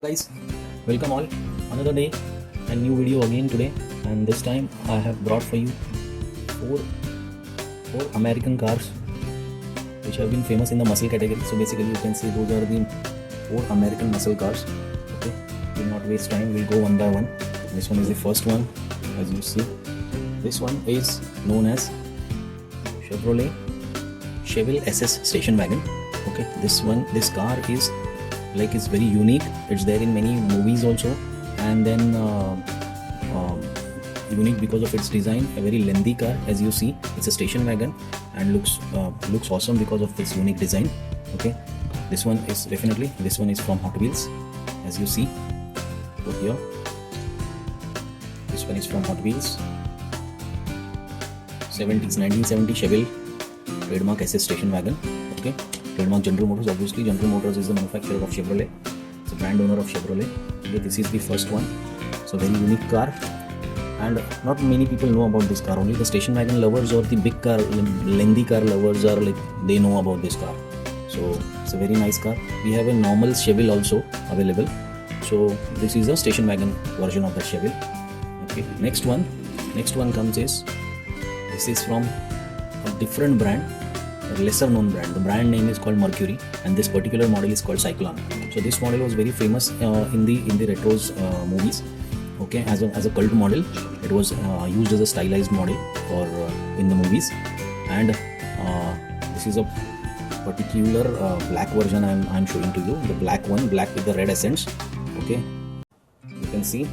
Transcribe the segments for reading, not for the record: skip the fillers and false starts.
Guys, welcome all. Another day and new video again today, and this time I have brought for you four American cars which have been famous in the muscle category. So basically you can see those are the four American muscle cars. Okay, we'll not waste time, we'll go one by one. This one is the first one, as you see. This one is known as Chevrolet SS station wagon. Okay, this car is it's very unique. It's there in many movies also, and then unique because of its design. A very lengthy car, as you see. It's a station wagon and looks awesome because of this unique design. Okay, this one is from Hot Wheels, as you see over here. This one is from Hot Wheels. 1970 Chevrolet trademark SS station wagon. Okay, trademark General Motors. Obviously General Motors is the manufacturer of Chevrolet. It's a brand owner of Chevrolet. Okay, this is the first one. So very unique car, and not many people know about this car. Only the station wagon lovers or the big car, lengthy car lovers are they know about this car. So it's a very nice car. We have a normal Chevrolet also available. So this is a station wagon version of the Chevrolet. Okay, next one comes is, this is from a different brand, a lesser known brand. The brand name is called Mercury, and this particular model is called Cyclone. So this model was very famous in the retros movies. Okay, as a cult model. It was used as a stylized model for in the movies, and this is a particular black version I'm showing to you. The black one, black with the red accents. Okay, you can see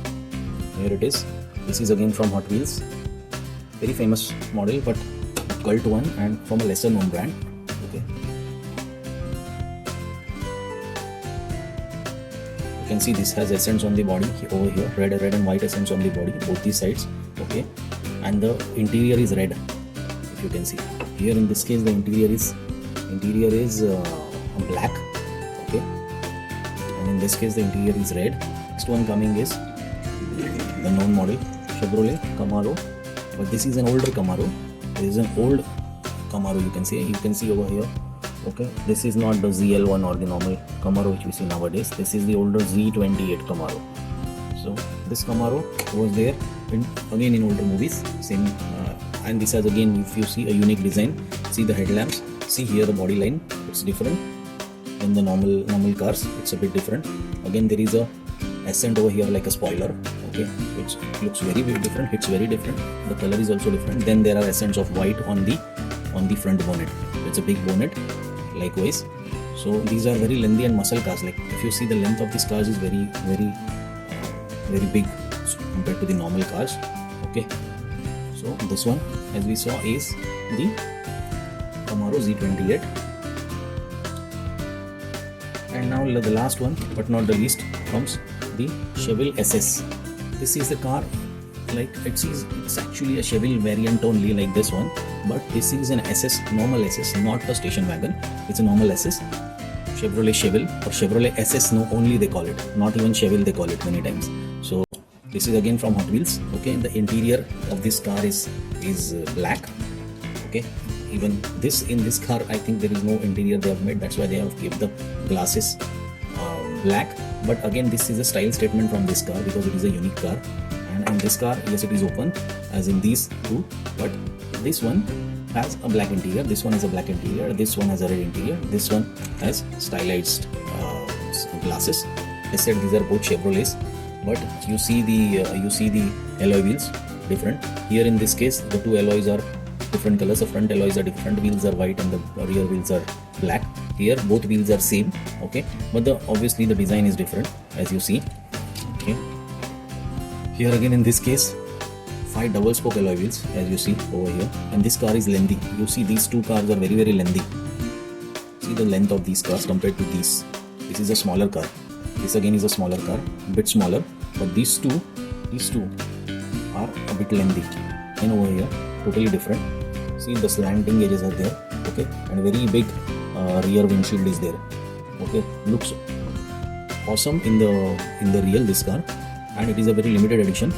here it is. This is again from Hot Wheels. Very famous model, but a cult one, and from a lesser known brand. Okay, you can see this has accents on the body over here, red and white accents on the body, both these sides. Okay, and the interior is red. If you can see here, in this case the interior is black. Okay, and in this case the interior is red. Next one coming is the known model Chevrolet Camaro, but this is an older Camaro. This is an old Camaro. You can see over here. Okay, this is not the ZL1 or the normal Camaro which we see nowadays. This is the older Z28 Camaro. So this Camaro was there in older movies, same, and this has again, if you see, a unique design. See the headlamps, see here the body line, it's different than the normal cars. It's a bit different. Again, there is a accent over here like a spoiler. Okay, which looks very different. It's very different. The color is also different. Then there are accents of white on the front bonnet. It's a big bonnet likewise. So these are very lengthy and muscle cars. Like if you see, the length of these cars is very big compared to the normal cars. Okay, so this one, as we saw, is the Camaro Z28. And now the last one, but not the least, comes the Chevrolet SS. This is the car, it's actually a Chevrolet variant only, like this one, but this is an SS, normal SS, not a station wagon. It's a normal SS, Chevrolet or Chevrolet SS. No, only they call it, not even Chevrolet they call it many times. So this is again from Hot Wheels. Okay, the interior of this car is black. Okay, even in this car, I think there is no interior they have made. That's why they have kept the glasses black. But again, this is a style statement from this car because it is a unique car. And this car, yes, it is open as in these two, but this one has a black interior. This one has a black interior. This one has a red interior. This one has stylized glasses. I said these are both Chevrolets, but you see the alloy wheels different. Here in this case, the two alloys are different colors. The front alloys are different. Wheels are white and the rear wheels are black. Here both wheels are same. Okay, but obviously the design is different, as you see. Okay, here again in this case, 5 double spoke alloy wheels, as you see over here, and this car is lengthy. You see these two cars are very lengthy. See the length of these cars compared to these. This is a smaller car. This again is a smaller car, a bit smaller, but these two are a bit lengthy. And over here, totally different. See the slanting edges are there. Okay, and very big rear windshield is there. Okay, looks awesome in the real, this car, and it is a very limited edition.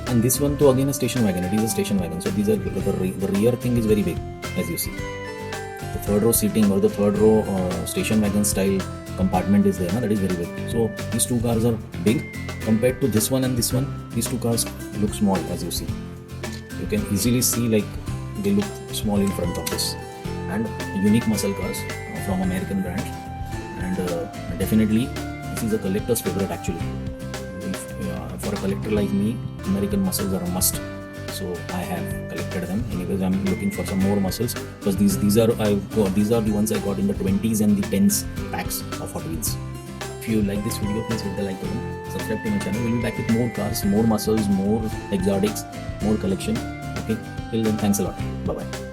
And this one too, again, a station wagon. It is a station wagon. So these are the rear thing is very big, as you see. The third row seating or the third row station wagon style compartment is there, that is very big. So these two cars are big compared to this one and this one. These two cars look small, as you see. You can easily see like they look small in front of this. And unique muscle cars from American brand, and definitely this is a collector's favorite actually. For a collector like me, American muscles are a must. So I have collected them. Anyways, I'm looking for some more muscles because these are the ones I got in the 20s and the 10s packs of Hot Wheels. If you like this video, please hit the like button, subscribe to my channel. We'll be back with more cars, more muscles, more exotics, more collection. Okay, till then, thanks a lot. Bye bye.